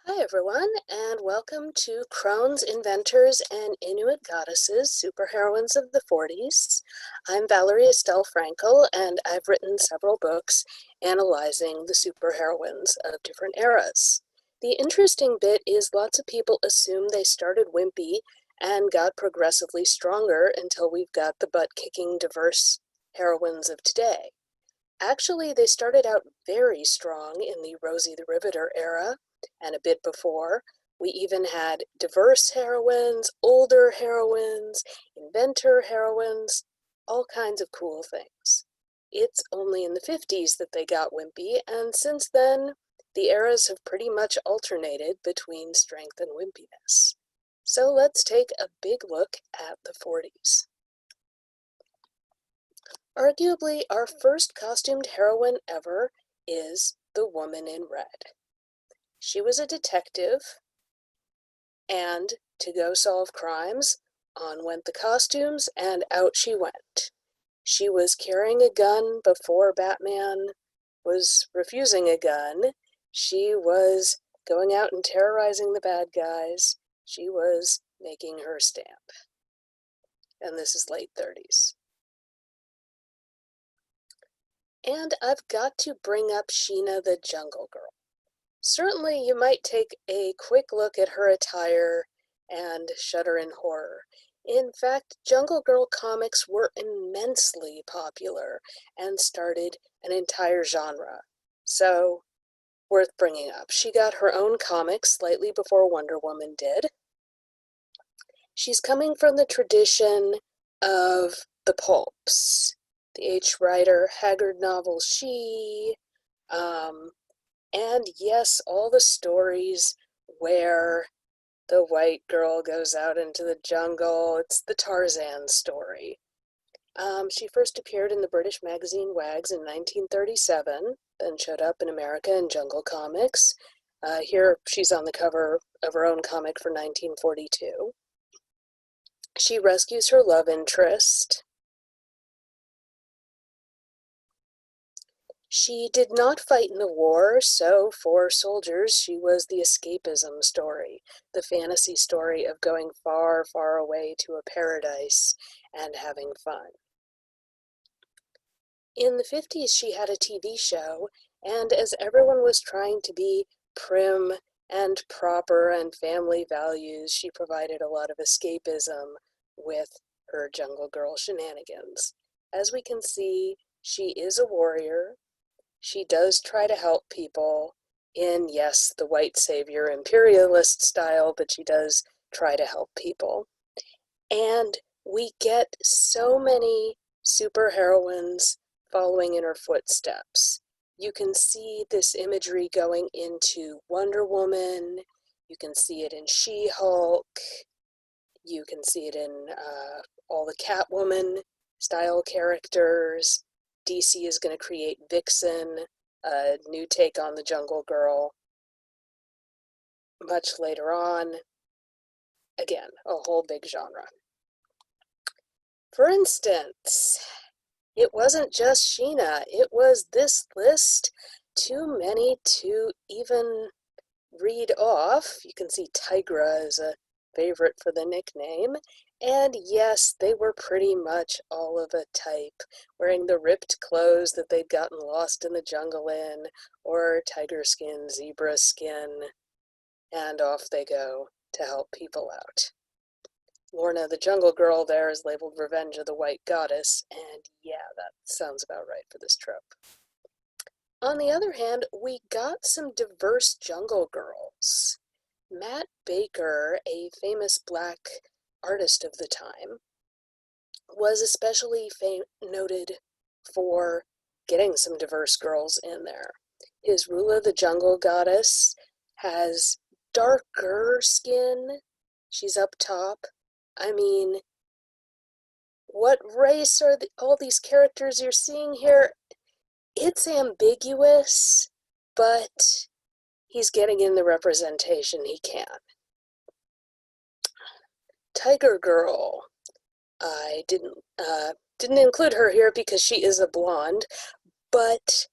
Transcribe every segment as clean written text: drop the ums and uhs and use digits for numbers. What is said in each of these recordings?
Hi everyone, and welcome to Crones, Inventors, and Inuit Goddesses, Superheroines of the Forties. I'm Valerie Estelle Frankel, and I've written several books analyzing the superheroines of different eras. The interesting bit is lots of people assume they started wimpy and got progressively stronger until we've got the butt-kicking diverse heroines of today. Actually, they started out very strong in the Rosie the Riveter era and a bit before. We even had diverse heroines, older heroines, inventor heroines, all kinds of cool things. It's only in the 50s that they got wimpy, and since then, the eras have pretty much alternated between strength and wimpiness. So let's take a big look at the 40s. Arguably, our first costumed heroine ever is the Woman in Red. She was a detective, and to go solve crimes, on went the costumes, and out she went. She was carrying a gun before Batman was refusing a gun. She was going out and terrorizing the bad guys. She was making her stamp. And this is late 30s. And I've got to bring up Sheena the Jungle Girl. Certainly you might take a quick look at her attire and shudder in horror. In fact, Jungle Girl comics were immensely popular and started an entire genre. So, worth bringing up. She got her own comics slightly before Wonder Woman did. She's coming from the tradition of the pulps, the H. Rider Haggard novel She, and yes, all the stories where the white girl goes out into the jungle. It's the Tarzan story. She first appeared in the British magazine Wags in 1937, then showed up in America in Jungle Comics. Here she's on the cover of her own comic for 1942. She rescues her love interest. She did not fight in the war, so for soldiers, she was the escapism story, the fantasy story of going far, far away to a paradise and having fun. In the 50s, she had a TV show, and as everyone was trying to be prim and proper and family values, she provided a lot of escapism with her Jungle Girl shenanigans. As we can see, she is a warrior. She does try to help people in, yes, the white savior imperialist style, but she does try to help people. And we get so many superheroines following in her footsteps. You can see this imagery going into Wonder Woman. You can see it in She-Hulk. You can see it in all the Catwoman style characters. DC is going to create Vixen, a new take on the Jungle Girl, much later on. Again, a whole big genre. For instance, it wasn't just Sheena, it was this list, too many to even read off. You can see Tigra is a favorite for the nickname. And yes, they were pretty much all of a type, wearing the ripped clothes that they'd gotten lost in the jungle in, or tiger skin, zebra skin, and off they go to help people out. Lorna the Jungle Girl there is labeled Revenge of the White Goddess, and yeah, that sounds about right for this trope. On the other hand, we got some diverse jungle girls. Matt Baker, a famous black artist of the time, was especially noted for getting some diverse girls in there. His Rula the Jungle Goddess has darker skin. She's up top. I mean, what race are all these characters you're seeing here? It's ambiguous, but he's getting in the representation he can. Tiger Girl. I didn't include her here because she is a blonde, but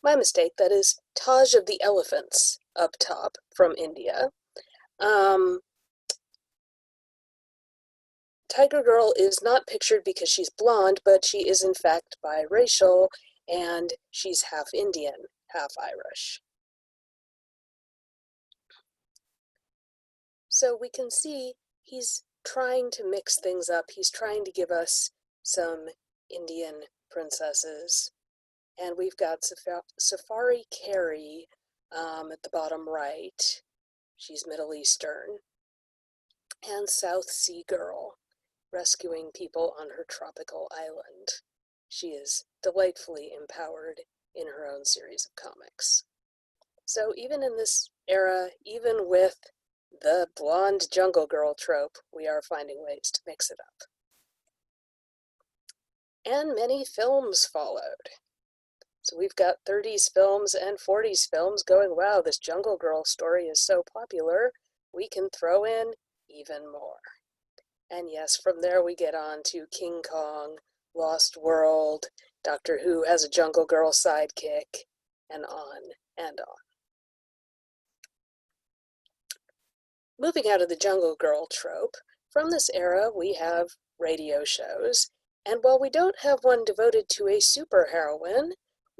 My mistake, that is Taj of the Elephants up top from India. Tiger Girl is not pictured because she's blonde, but she is in fact biracial, and she's half Indian, half Irish. So we can see he's trying to mix things up. He's trying to give us some Indian princesses. And we've got Safari Carrie at the bottom right. She's Middle Eastern. And South Sea Girl, rescuing people on her tropical island. She is delightfully empowered in her own series of comics. So even in this era, even with the blonde jungle girl trope, we are finding ways to mix it up. And many films followed. So we've got 30s films and 40s films going, wow, this jungle girl story is so popular, we can throw in even more. And yes, from there we get on to King Kong, Lost World, Doctor Who has a jungle girl sidekick, and on and on. Moving out of the jungle girl trope, from this era we have radio shows, and while we don't have one devoted to a superheroine,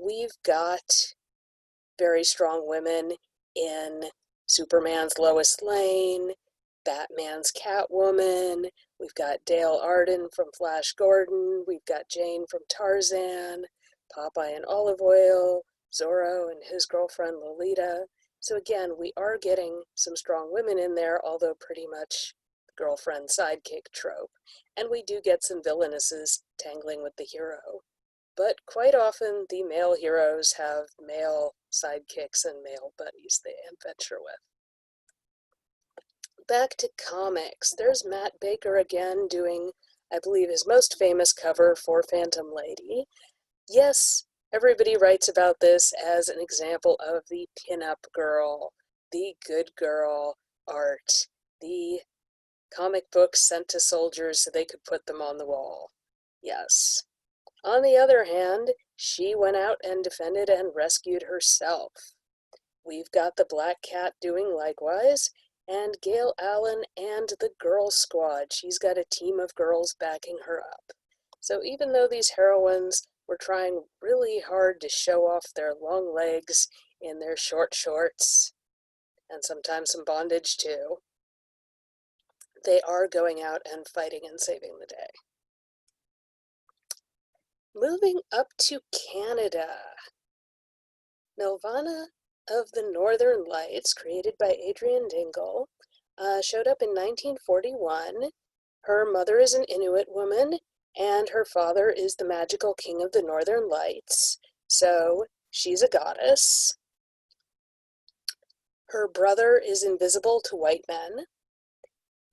we've got very strong women in Superman's Lois Lane, Batman's Catwoman, we've got Dale Arden from Flash Gordon, we've got Jane from Tarzan, Popeye and Olive Oyl, Zorro and his girlfriend Lolita. So again, we are getting some strong women in there, although pretty much the girlfriend sidekick trope. And we do get some villainesses tangling with the hero. But quite often, the male heroes have male sidekicks and male buddies they adventure with. Back to comics. There's Matt Baker again doing, I believe, his most famous cover for Phantom Lady. Yes, everybody writes about this as an example of the pin-up girl, the good girl art, the comic books sent to soldiers so they could put them on the wall. Yes. On the other hand, she went out and defended and rescued herself. We've got the Black Cat doing likewise, and Gail Allen and the Girl Squad. She's got a team of girls backing her up. So even though these heroines were trying really hard to show off their long legs in their short shorts, and sometimes some bondage too, they are going out and fighting and saving the day. Moving up to Canada. Nelvana of the Northern Lights, created by Adrian Dingle, showed up in 1941. Her mother is an Inuit woman, and her father is the magical king of the Northern Lights, so she's a goddess. Her brother is invisible to white men,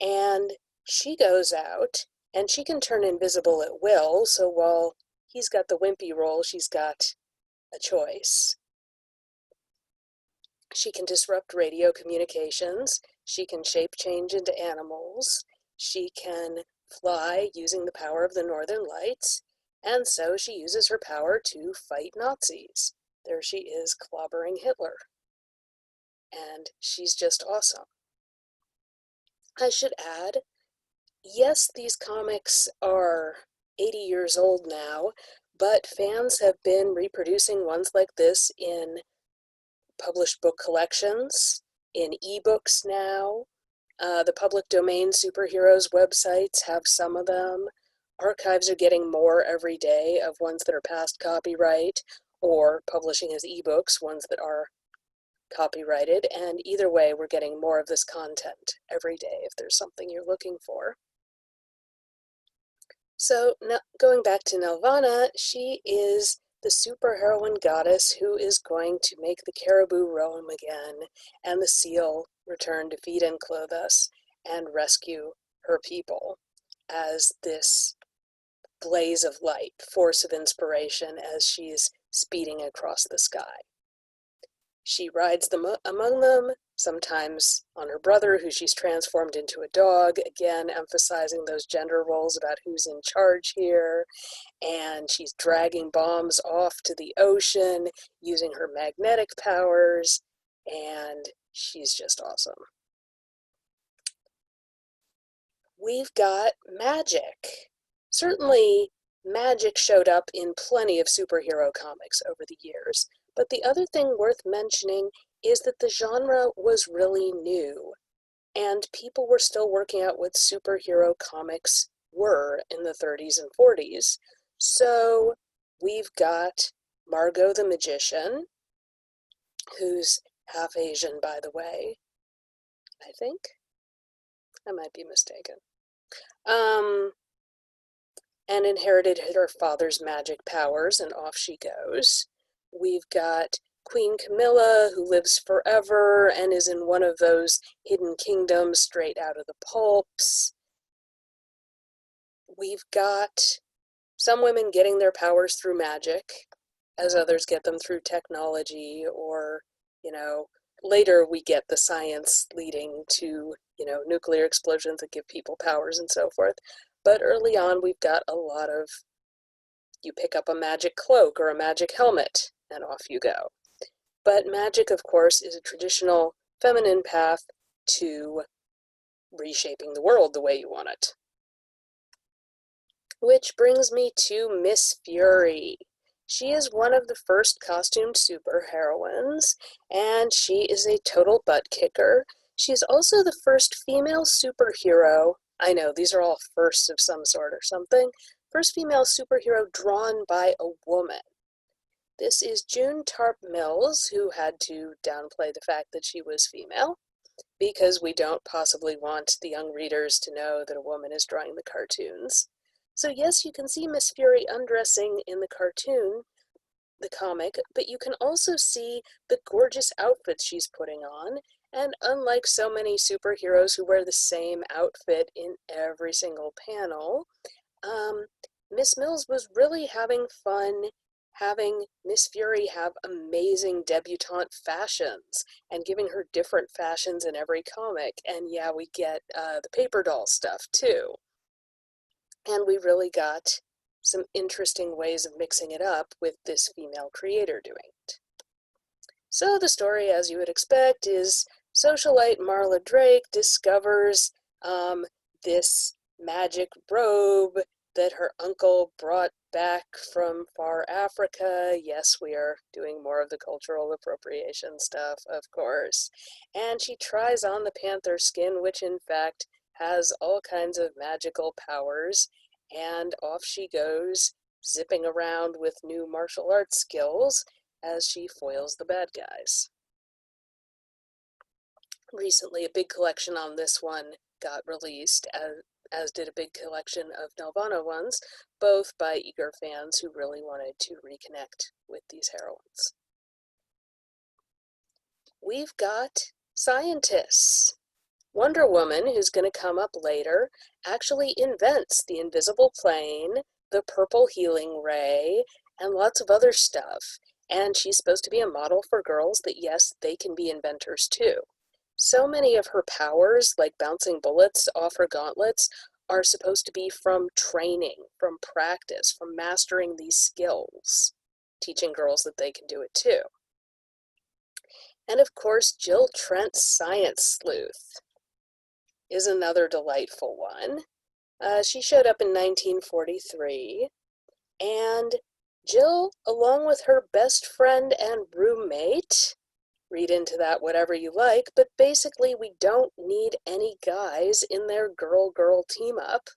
and she goes out, and she can turn invisible at will, so while he's got the wimpy role, she's got a choice. She can disrupt radio communications, she can shape change into animals, she can fly using the power of the Northern Lights, and so she uses her power to fight Nazis. There she is clobbering Hitler. And she's just awesome. I should add, yes, these comics are 80 years old now, but fans have been reproducing ones like this in published book collections, in ebooks now. The public domain superheroes websites have some of them. Archives are getting more every day of ones that are past copyright, or publishing as ebooks, ones that are copyrighted, and either way, we're getting more of this content every day if there's something you're looking for. So now, going back to Nelvana, she is the superheroine goddess who is going to make the caribou roam again and the seal return to feed and clothe us and rescue her people as this blaze of light, force of inspiration as she's speeding across the sky. She rides among them, sometimes on her brother, who she's transformed into a dog, again emphasizing those gender roles about who's in charge here. And she's dragging bombs off to the ocean using her magnetic powers, and she's just awesome. We've got magic. Certainly, magic showed up in plenty of superhero comics over the years, but the other thing worth mentioning is that the genre was really new, and people were still working out what superhero comics were in the 30s and 40s. So we've got Margot the Magician, who's half Asian, by the way, I think. I might be mistaken. And inherited her father's magic powers, and off she goes. We've got Queen Camilla, who lives forever and is in one of those hidden kingdoms straight out of the pulps. We've got some women getting their powers through magic, as others get them through technology, or, later we get the science leading to, nuclear explosions that give people powers and so forth. But early on, we've got a lot of, you pick up a magic cloak or a magic helmet, and off you go. But magic, of course, is a traditional feminine path to reshaping the world the way you want it. Which brings me to Miss Fury. She is one of the first costumed superheroines, and she is a total butt kicker. She's also the first female superhero, I know, these are all firsts of some sort or something, first female superhero drawn by a woman. This is June Tarp Mills, who had to downplay the fact that she was female, because we don't possibly want the young readers to know that a woman is drawing the cartoons. So yes, you can see Miss Fury undressing in the cartoon, the comic, but you can also see the gorgeous outfits she's putting on, and unlike so many superheroes who wear the same outfit in every single panel, Miss Mills was really having fun having Miss Fury have amazing debutante fashions and giving her different fashions in every comic. And yeah, we get the paper doll stuff too. And we really got some interesting ways of mixing it up with this female creator doing it. So the story, as you would expect, is socialite Marla Drake discovers this magic robe that her uncle brought back from far Africa. Yes, we are doing more of the cultural appropriation stuff, of course. And she tries on the panther skin, which in fact has all kinds of magical powers, and off she goes, zipping around with new martial arts skills as she foils the bad guys. Recently, a big collection on this one got released, as did a big collection of Nelvana ones, both by eager fans who really wanted to reconnect with these heroines. We've got scientists. Wonder Woman, who's going to come up later, actually invents the invisible plane, the purple healing ray, and lots of other stuff. And she's supposed to be a model for girls that, yes, they can be inventors too. So many of her powers, like bouncing bullets off her gauntlets, are supposed to be from training, from practice, from mastering these skills, teaching girls that they can do it too. And of course, Jill Trent's Science Sleuth is another delightful one. She showed up in 1943, and Jill, along with her best friend and roommate, read into that whatever you like, but basically we don't need any guys in their girl-girl team-up.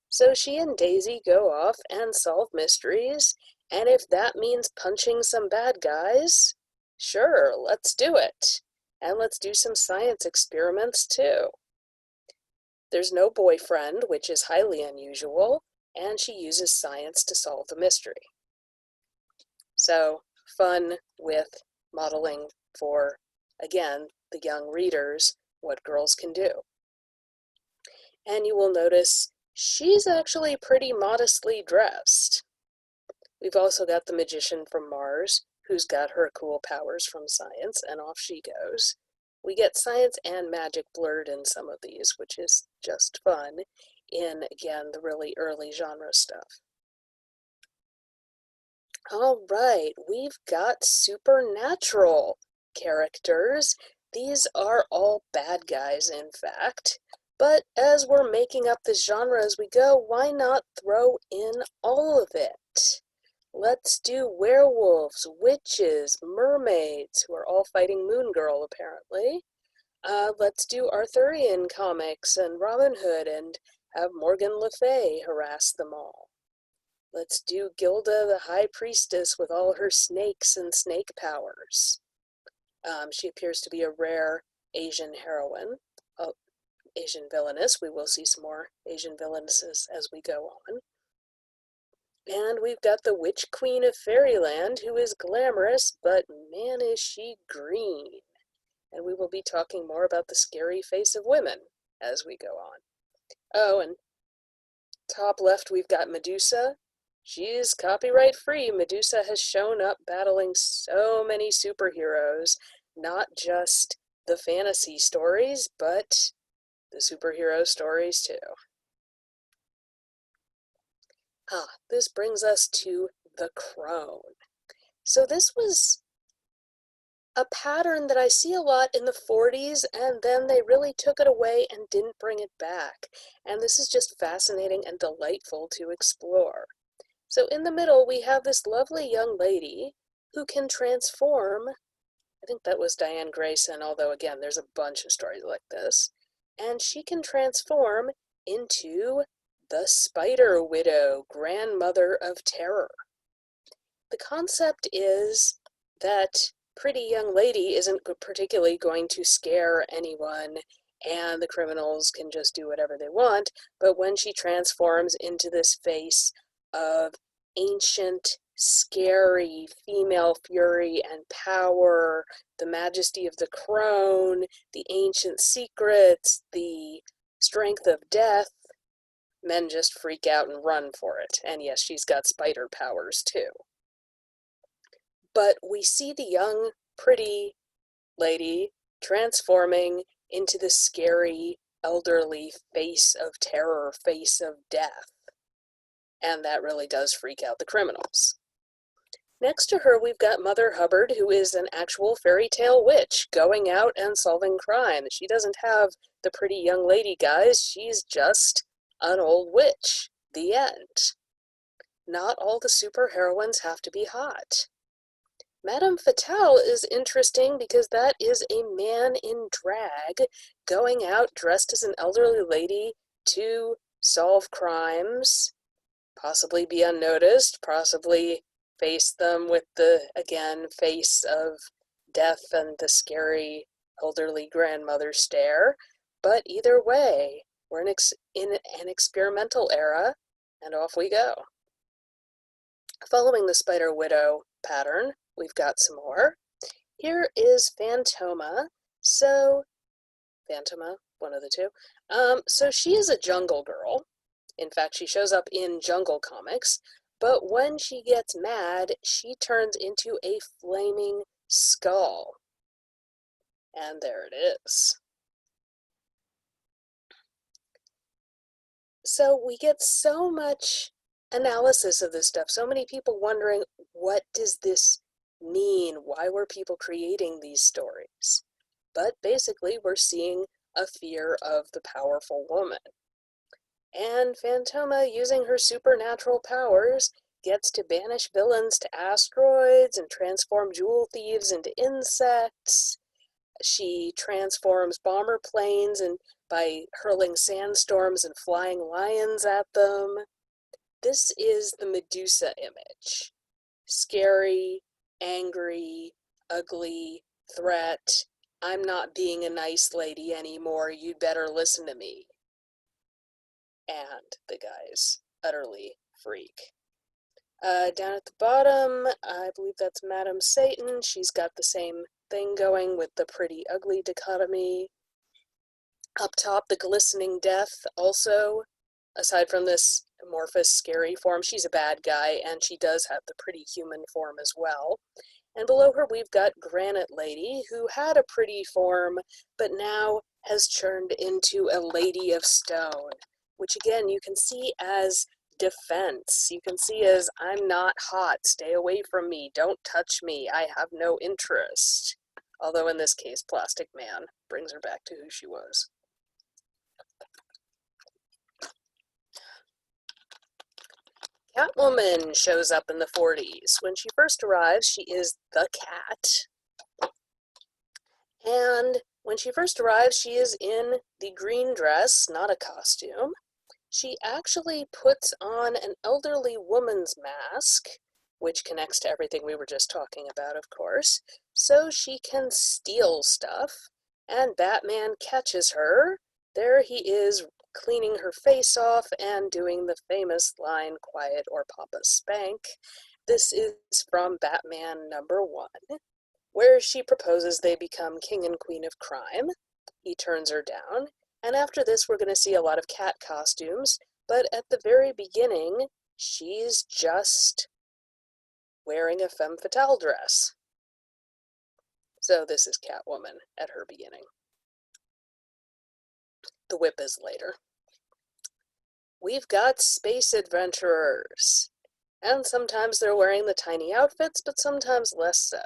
So she and Daisy go off and solve mysteries, and if that means punching some bad guys, sure, let's do it. And let's do some science experiments too. There's no boyfriend, which is highly unusual, and she uses science to solve the mystery. So, fun with modeling for, again, the young readers, what girls can do. And you will notice she's actually pretty modestly dressed. We've also got the magician from Mars, who's got her cool powers from science, and off she goes. We get science and magic blurred in some of these, which is just fun in, again, the really early genre stuff. All right, we've got supernatural characters. These are all bad guys, in fact. But as we're making up this genre as we go, why not throw in all of it? Let's do werewolves, witches, mermaids, who are all fighting Moon Girl, apparently. Let's do Arthurian comics and Robin Hood and have Morgan Le Fay harass them all. Let's do Gilda the High Priestess with all her snakes and snake powers. She appears to be a rare Asian heroine, Asian villainess. We will see some more Asian villainesses as we go on. And we've got the Witch Queen of Fairyland, who is glamorous, but man is she green. And we will be talking more about the scary face of women as we go on. Oh, and top left we've got Medusa. She's copyright free. Medusa has shown up battling so many superheroes, not just the fantasy stories, but the superhero stories too. This brings us to the crone. So this was a pattern that I see a lot in the 40s, and then they really took it away and didn't bring it back. And this is just fascinating and delightful to explore. So in the middle, we have this lovely young lady who can transform. I think that was Diane Grayson, although again, there's a bunch of stories like this. And she can transform into the Spider Widow, grandmother of terror. The concept is that pretty young lady isn't particularly going to scare anyone, and the criminals can just do whatever they want, but when she transforms into this face of ancient, scary female fury and power, the majesty of the crone, the ancient secrets, the strength of death, men just freak out and run for it. And yes, she's got spider powers too. But we see the young, pretty lady transforming into the scary, elderly face of terror, face of death. And that really does freak out the criminals. Next to her, we've got Mother Hubbard, who is an actual fairy tale witch going out and solving crime. She doesn't have the pretty young lady guys. She's just an old witch. The end. Not all the superheroines have to be hot. Madame Fatale is interesting because that is a man in drag going out dressed as an elderly lady to solve crimes, possibly be unnoticed, possibly face them with the, again, face of death and the scary elderly grandmother stare. But either way, we're in an experimental era, and off we go. Following the Spider Widow pattern, we've got some more. Here is Phantoma. So, Phantoma, one of the two. So she is a jungle girl. In fact, she shows up in Jungle Comics, but when she gets mad, she turns into a flaming skull. And there it is. So we get so much analysis of this stuff, so many people wondering, what does this mean? Why were people creating these stories? But basically, we're seeing a fear of the powerful woman. And Phantoma, using her supernatural powers, gets to banish villains to asteroids and transform jewel thieves into insects. She transforms bomber planes and by hurling sandstorms and flying lions at them. This is the Medusa image. Scary, angry, ugly, threat. I'm not being a nice lady anymore. You'd better listen to me. And the guy's utterly freak. Down at the bottom, I believe that's Madame Satan. She's got the same thing going with the pretty ugly dichotomy. Up top, the glistening death also, aside from this amorphous, scary form, she's a bad guy, and she does have the pretty human form as well. And below her we've got Granite Lady, who had a pretty form, but now has turned into a Lady of Stone, which again you can see as defense. You can see as, I'm not hot, stay away from me, don't touch me, I have no interest. Although in this case, Plastic Man brings her back to who she was. Catwoman shows up in the 40s. When she first arrives, she is the Cat. And when she first arrives, she is in the green dress, not a costume. She actually puts on an elderly woman's mask, which connects to everything we were just talking about, of course, so she can steal stuff. And Batman catches her. There he is, cleaning her face off and doing the famous line, "Quiet or Papa Spank." This is from Batman #1, where she proposes they become king and queen of crime. He turns her down, and after this we're going to see a lot of cat costumes, but at the very beginning, she's just wearing a femme fatale dress. So this is Catwoman at her beginning. The whip is later. We've got space adventurers, and sometimes they're wearing the tiny outfits, but sometimes less so.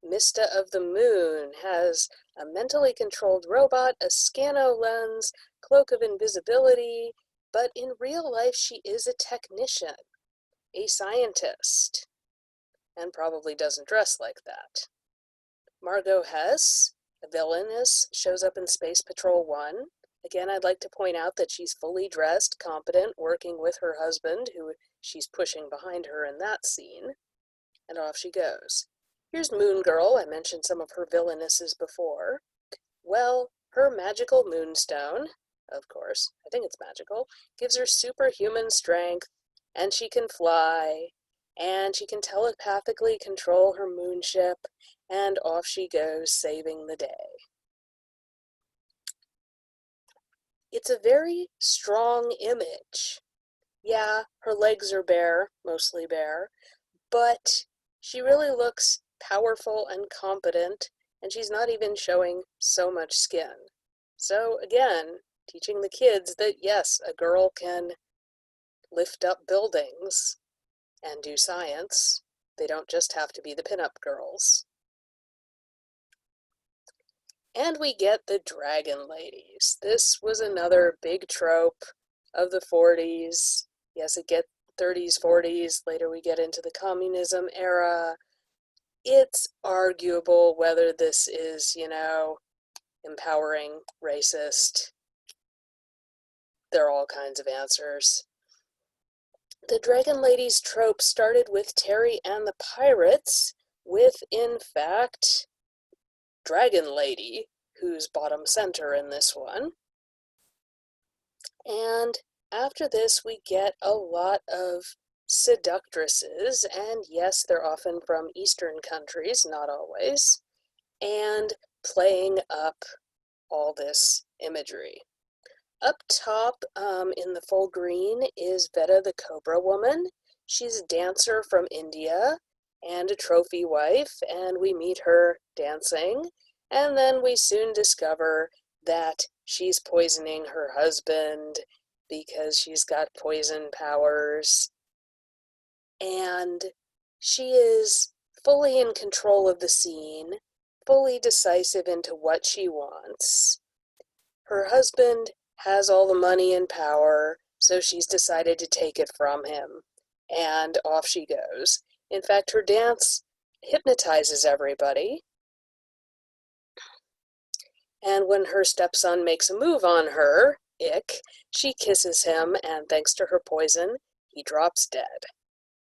Mista of the Moon has a mentally controlled robot, a scano lens, cloak of invisibility, but in real life she is a technician, a scientist, and probably doesn't dress like that. Margot Hess, a villainess, shows up in Space Patrol 1. Again, I'd like to point out that she's fully dressed, competent, working with her husband, who she's pushing behind her in that scene, and off she goes. Here's Moon Girl. I mentioned some of her villainesses before. Well, her magical moonstone, of course, I think it's magical, gives her superhuman strength, and she can fly, and she can telepathically control her moonship, and off she goes, saving the day. It's a very strong image. Yeah, her legs are bare, mostly bare, but she really looks powerful and competent, and she's not even showing so much skin. So again, teaching the kids that yes, a girl can lift up buildings and do science. They don't just have to be the pinup girls. And we get the Dragon Ladies. This was another big trope of the 40s. Yes, it gets 30s, 40s. Later we get into the communism era. It's arguable whether this is, empowering, racist. There are all kinds of answers. The Dragon Ladies trope started with Terry and the Pirates, with, in fact, Dragon Lady, who's bottom center in this one. And after this, we get a lot of seductresses, and yes, they're often from Eastern countries, not always, and playing up all this imagery. Up top in the full green is Veda the Cobra Woman. She's a dancer from India and a trophy wife, and we meet her dancing, and then we soon discover that she's poisoning her husband because she's got poison powers, and she is fully in control of the scene, fully decisive into what she wants. Her husband has all the money and power, so she's decided to take it from him, and off she goes. In fact, her dance hypnotizes everybody, and when her stepson makes a move on her, Ick, she kisses him, and thanks to her poison, he drops dead.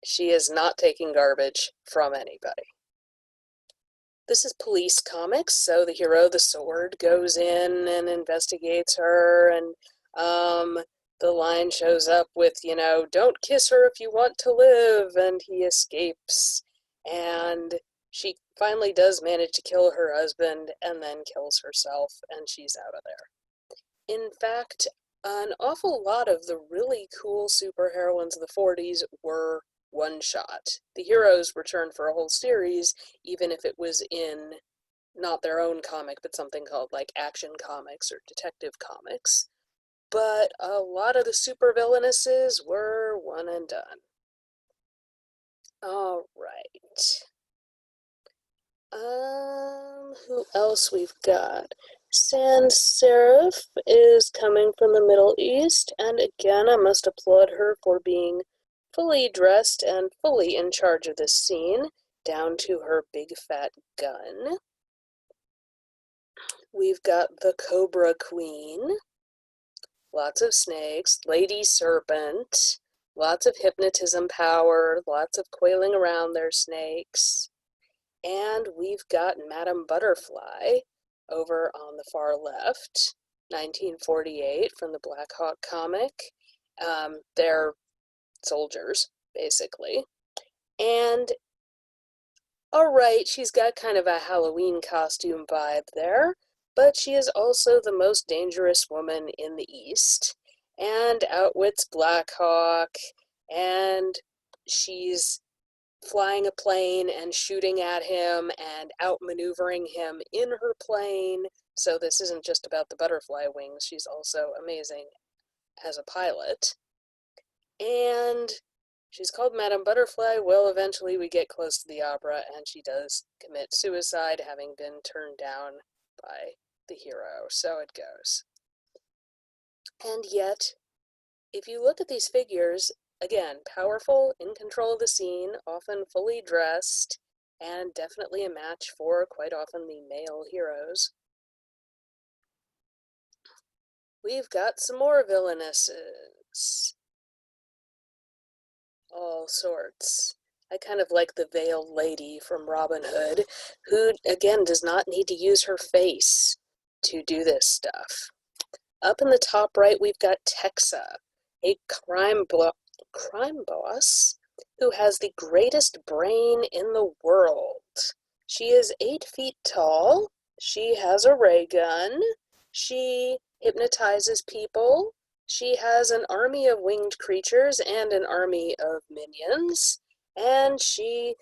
She is not taking garbage from anybody. This is police comics, so the hero, the Sword, goes in and investigates her, and the line shows up with, don't kiss her if you want to live, and he escapes, and she finally does manage to kill her husband and then kills herself, and she's out of there. In fact, an awful lot of the really cool superheroines of the 40s were one-shot. The heroes returned for a whole series, even if it was in not their own comic, but something called like Action Comics or Detective Comics. But a lot of the supervillainesses were one and done. All right. Who else we've got? Sans Serif is coming from the Middle East, and again, I must applaud her for being fully dressed and fully in charge of this scene, down to her big fat gun. We've got the Cobra Queen, lots of snakes, Lady Serpent, lots of hypnotism power, lots of coiling around their snakes. And we've got Madame Butterfly over on the far left, 1948 from the Black Hawk comic. They're soldiers, basically. And, alright, she's got kind of a Halloween costume vibe there, but she is also the most dangerous woman in the East, and outwits Black Hawk, and she's flying a plane and shooting at him and outmaneuvering him in her plane. So this isn't just about the butterfly wings, she's also amazing as a pilot. And she's called Madame Butterfly. Well, eventually we get close to the opera and she does commit suicide, having been turned down by the hero. So it goes. And yet, if you look at these figures, again, powerful, in control of the scene, often fully dressed, and definitely a match for quite often the male heroes. We've got some more villainesses. All sorts. I kind of like the veiled lady from Robin Hood, who, again, does not need to use her face to do this stuff. Up in the top right, we've got Texa, a crime boss who has the greatest brain in the world. She is 8 feet tall. She has a ray gun. She hypnotizes people. She has an army of winged creatures and an army of minions. And she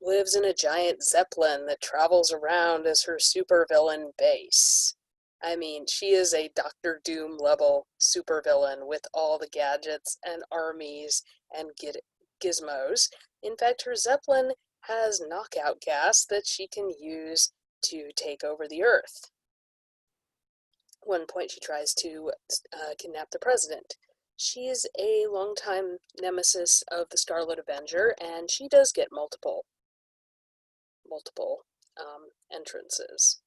lives in a giant zeppelin that travels around as her supervillain base. I mean, she is a Doctor Doom level supervillain with all the gadgets and armies and gizmos. In fact, her Zeppelin has knockout gas that she can use to take over the Earth. At one point, she tries to kidnap the president. She's a longtime nemesis of the Scarlet Avenger, and she does get multiple entrances.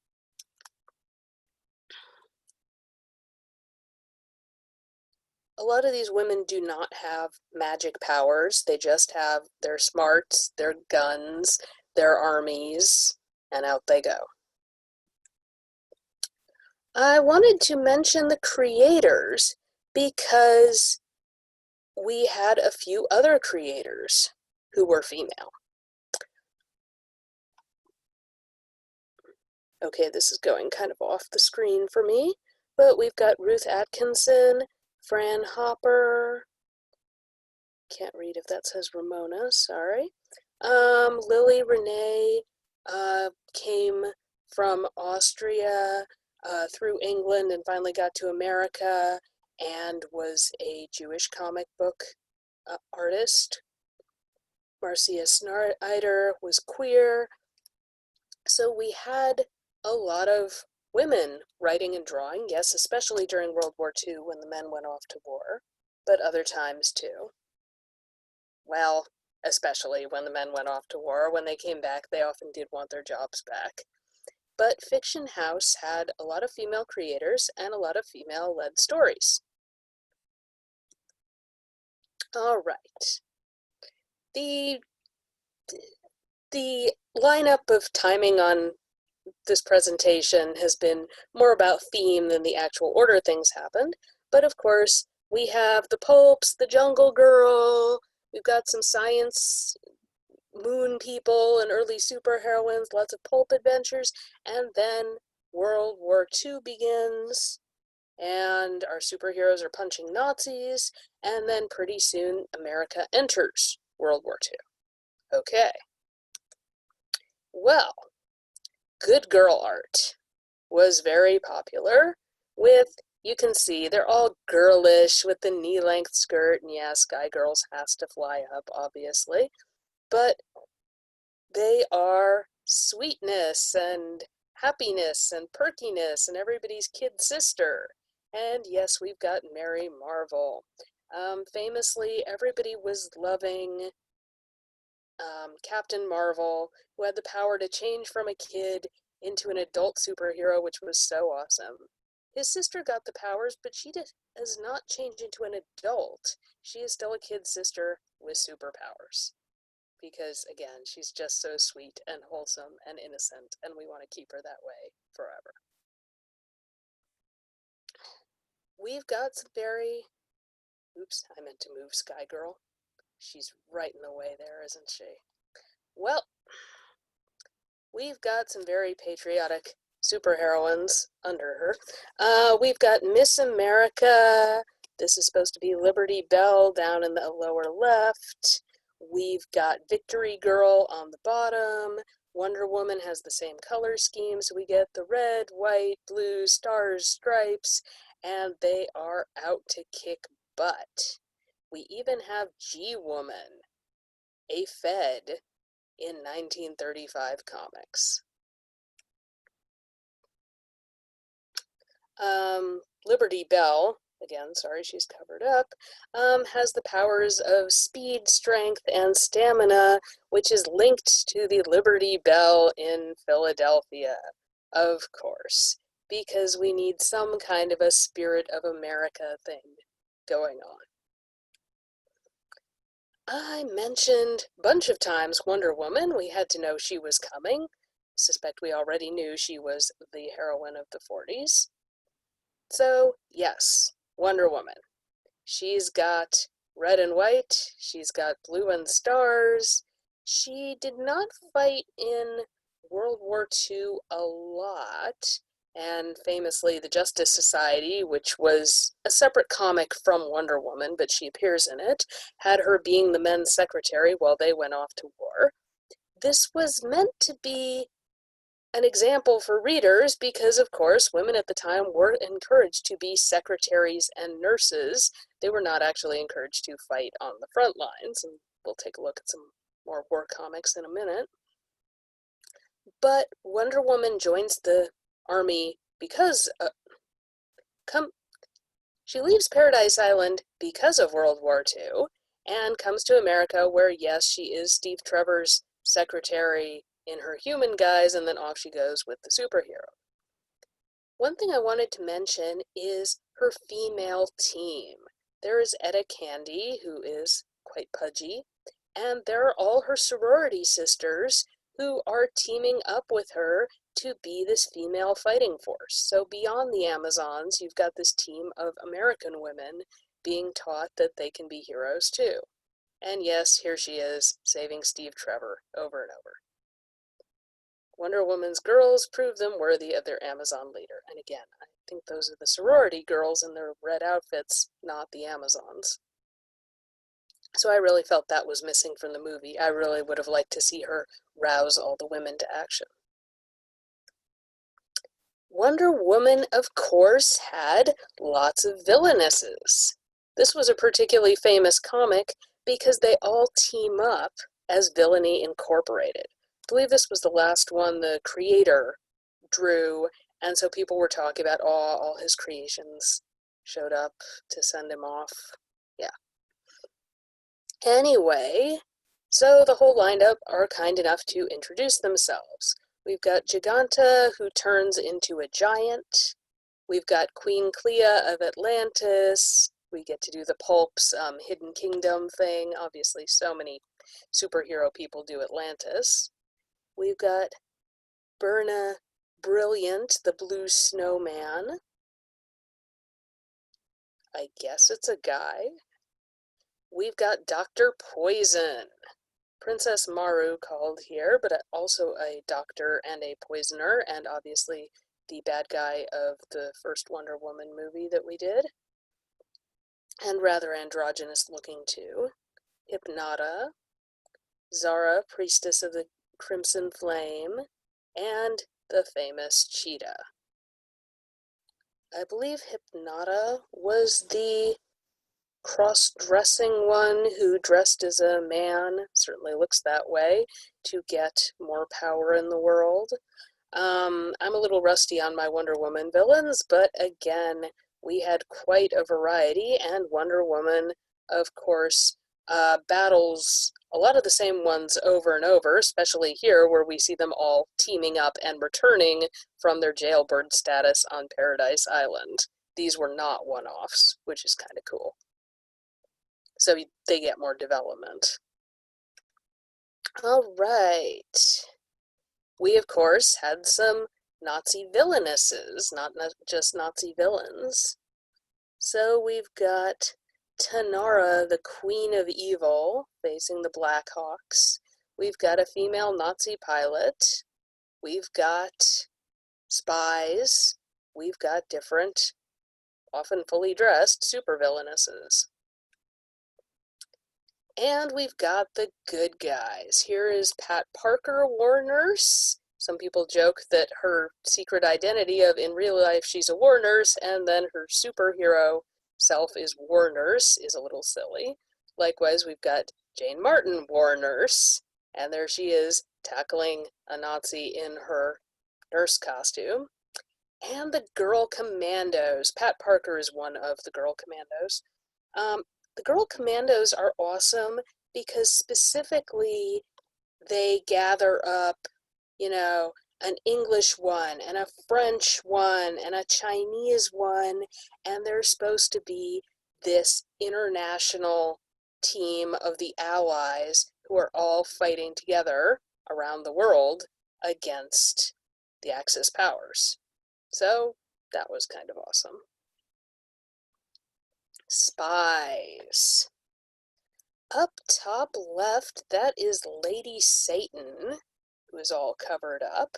A lot of these women do not have magic powers. They just have their smarts, their guns, their armies, and out they go. I wanted to mention the creators because we had a few other creators who were female. Okay, this is going kind of off the screen for me, but we've got Ruth Atkinson, Fran Hopper, can't read if that says Ramona, sorry. Lily Renee came from Austria through England and finally got to America and was a Jewish comic book artist. Marcia Snyder was queer. So we had a lot of women writing and drawing, yes, especially during World War II when the men went off to war, but other times too. Well, especially when the men went off to war. When they came back, they often did want their jobs back. But Fiction House had a lot of female creators and a lot of female-led stories. All right. The lineup of timing on this presentation has been more about theme than the actual order things happened. But of course, we have the Popes, the Jungle Girl, we've got some science moon people and early superheroines, lots of pulp adventures, and then World War II begins, and our superheroes are punching Nazis, and then pretty soon America enters World War II. Okay. Well, good girl art was very popular with, you can see, they're all girlish with the knee-length skirt, and yeah, Sky Girls has to fly up, obviously, but they are sweetness and happiness and perkiness and everybody's kid sister. And yes, we've got Mary Marvel. Famously, everybody was loving Captain Marvel, who had the power to change from a kid into an adult superhero, which was so awesome. His sister got the powers, but she does not change into an adult. She is still a kid sister with superpowers. Because, again, she's just so sweet and wholesome and innocent, and we want to keep her that way forever. We've got some very... Oops, I meant to move Sky Girl. She's right in the way there, isn't she? Well, we've got some very patriotic superheroines under her. We've got Miss America. This is supposed to be Liberty Bell down in the lower left. We've got Victory Girl on the bottom. Wonder Woman has the same color scheme, so we get the red, white, blue, stars, stripes, and they are out to kick butt. We even have G-Woman, a Fed, in 1935 comics. Liberty Bell, again, sorry, she's covered up, has the powers of speed, strength, and stamina, which is linked to the Liberty Bell in Philadelphia, of course, because we need some kind of a Spirit of America thing going on. I mentioned a bunch of times Wonder Woman. We had to know she was coming. I suspect we already knew she was the heroine of the 40s. So, yes, Wonder Woman. She's got red and white. She's got blue and stars. She did not fight in World War II a lot. And famously, the Justice Society, which was a separate comic from Wonder Woman, but she appears in it, had her being the men's secretary while they went off to war. This was meant to be an example for readers because, of course, women at the time were encouraged to be secretaries and nurses. They were not actually encouraged to fight on the front lines, and we'll take a look at some more war comics in a minute. But Wonder Woman joins the army because she leaves Paradise Island because of World War II and comes to America where, yes, she is Steve Trevor's secretary in her human guise, and then off she goes with the superhero. One thing I wanted to mention is her female team. There is Etta Candy, who is quite pudgy, and there are all her sorority sisters who are teaming up with her to be this female fighting force. So beyond the Amazons, you've got this team of American women being taught that they can be heroes too. And yes, here she is, saving Steve Trevor over and over. Wonder Woman's girls prove them worthy of their Amazon leader. And again, I think those are the sorority girls in their red outfits, not the Amazons. So I really felt that was missing from the movie. I really would have liked to see her rouse all the women to action. Wonder Woman, of course, had lots of villainesses. This was a particularly famous comic because they all team up as Villainy Incorporated. I believe this was the last one the creator drew, and so people were talking about all his creations showed up to send him off. Yeah. Anyway, so the whole lineup are kind enough to introduce themselves. We've got Giganta, who turns into a giant. We've got Queen Clea of Atlantis. We get to do the Pulp's Hidden Kingdom thing. Obviously, so many superhero people do Atlantis. We've got Berna Brilliant, the Blue Snowman. I guess it's a guy. We've got Dr. Poison. Princess Maru called here, but also a doctor and a poisoner, and obviously the bad guy of the first Wonder Woman movie that we did. And rather androgynous looking too. Hypnota. Zara, priestess of the Crimson Flame, and the famous Cheetah. I believe Hypnota was the cross-dressing one who dressed as a man, certainly looks that way, to get more power in the world. I'm a little rusty on my Wonder Woman villains, but again, we had quite a variety, and Wonder Woman, of course, battles a lot of the same ones over and over, especially here where we see them all teaming up and returning from their jailbird status on Paradise Island. These were not one-offs, which is kind of cool. So they get more development. All right. We, of course, had some Nazi villainesses, not just Nazi villains. So we've got Tanara, the Queen of Evil, facing the Blackhawks. We've got a female Nazi pilot. We've got spies. We've got different, often fully dressed, supervillainesses. And we've got the good guys. Here is Pat Parker, war nurse. Some people joke that her secret identity of in real life she's a war nurse and then her superhero self is war nurse is a little silly. Likewise, we've got Jane Martin, war nurse, and there she is tackling a Nazi in her nurse costume. And the Girl Commandos. Pat Parker is one of the Girl Commandos. The Girl Commandos are awesome because specifically they gather up, an English one and a French one and a Chinese one, and they're supposed to be this international team of the Allies who are all fighting together around the world against the Axis powers. So that was kind of awesome. Spies. Up top left, that is Lady Satan, who is all covered up.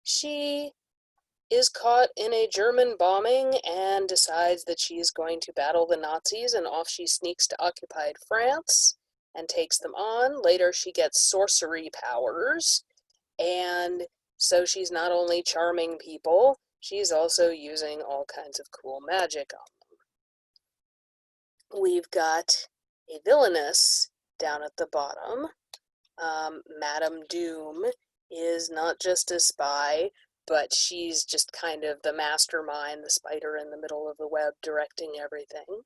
She is caught in a German bombing and decides that she is going to battle the Nazis, and off she sneaks to occupied France and takes them on. Later she gets sorcery powers, and so she's not only charming people, she's also using all kinds of cool magic on them. We've got a villainess down at the bottom. Madame Doom is not just a spy, but she's just kind of the mastermind, the spider in the middle of the web directing everything.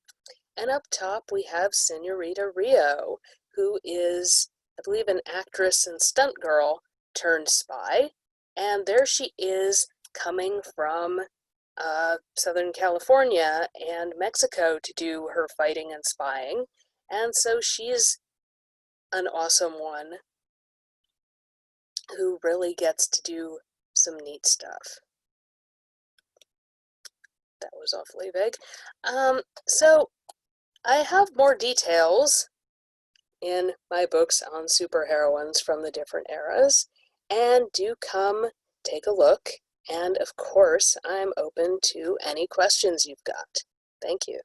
And up top we have Senorita Rio, who is, I believe, an actress and stunt girl turned spy. And there she is coming from Southern California and Mexico to do her fighting and spying. And so she's an awesome one who really gets to do some neat stuff. That was awfully vague. So I have more details in my books on superheroines from the different eras, and do come take a look. And of course, I'm open to any questions you've got. Thank you.